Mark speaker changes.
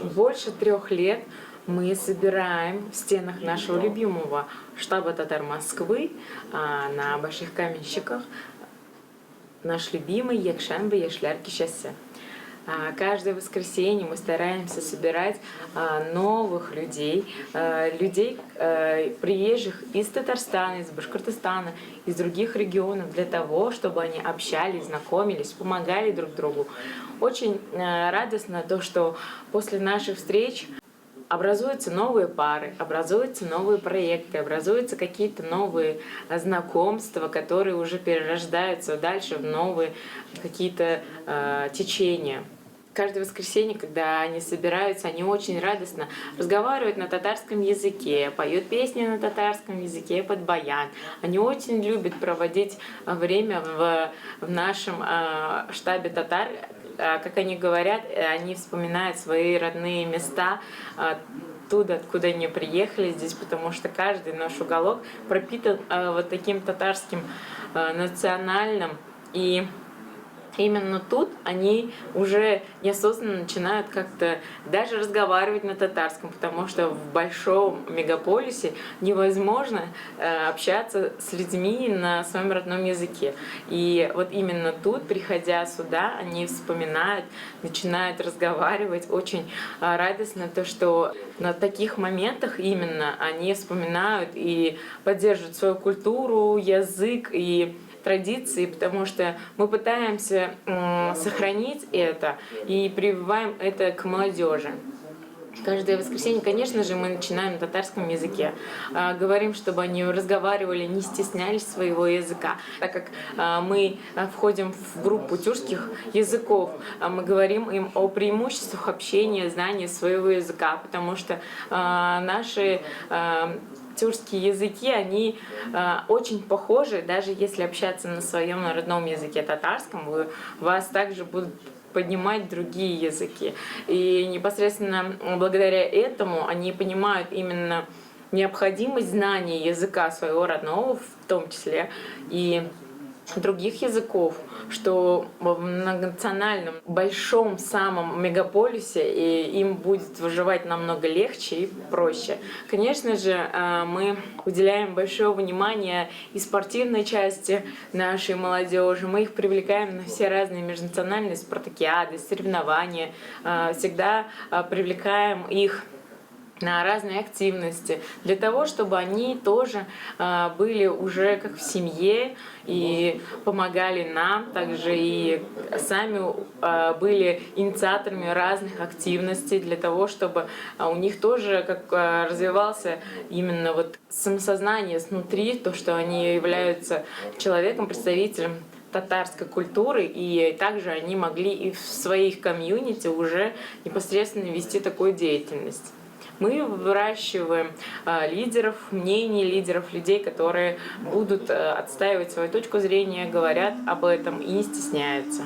Speaker 1: Больше 3 лет мы собираем в стенах нашего любимого штаба татар Москвы на Больших Каменщиках наш любимый Якшанбе Яшляр Кичасе. Каждое воскресенье мы стараемся собирать новых людей, приезжих из Татарстана, из Башкортостана, из других регионов, для того, чтобы они общались, знакомились, помогали друг другу. Очень радостно то, что после наших встреч образуются новые пары, образуются новые проекты, образуются какие-то новые знакомства, которые уже перерождаются дальше в новые какие-то течения. Каждое воскресенье, когда они собираются, они очень радостно разговаривают на татарском языке, поют песни на татарском языке под баян. Они очень любят проводить время в нашем штабе татар. Как они говорят, они вспоминают свои родные места, оттуда, откуда они приехали здесь, потому что каждый наш уголок пропитан вот таким татарским национальным. И именно тут они уже неосознанно начинают как-то даже разговаривать на татарском, потому что в большом мегаполисе невозможно общаться с людьми на своем родном языке. И вот именно тут, приходя сюда, они вспоминают, начинают разговаривать. Очень радостно то, что на таких моментах именно они вспоминают и поддерживают свою культуру, язык и традиции, потому что мы пытаемся сохранить это и прививаем это к молодежи. Каждое воскресенье, конечно же, мы начинаем на татарском языке. Говорим, чтобы они разговаривали, не стеснялись своего языка. Так как мы входим в группу тюркских языков, мы говорим им о преимуществах общения, знания своего языка, потому что наши тюркские языки, они очень похожи, даже если общаться на своем родном языке татарском, вас также будут поднимать другие языки. И непосредственно благодаря этому они понимают именно необходимость знания языка своего родного, в том числе, и других языков, что в многонациональном большом самом мегаполисе и им будет выживать намного легче и проще. Конечно же, мы уделяем большое внимание и спортивной части нашей молодежи. Мы их привлекаем на все разные межнациональные спартакиады, соревнования. Всегда привлекаем их на разные активности, для того, чтобы они тоже были уже как в семье и помогали нам, также и сами были инициаторами разных активностей, для того, чтобы у них тоже как развивался именно вот самосознание снутри, то, что они являются человеком, представителем татарской культуры, и также они могли и в своих комьюнити уже непосредственно вести такую деятельность. Мы выращиваем лидеров, мнений лидеров, людей, которые будут отстаивать свою точку зрения, говорят об этом и не стесняются.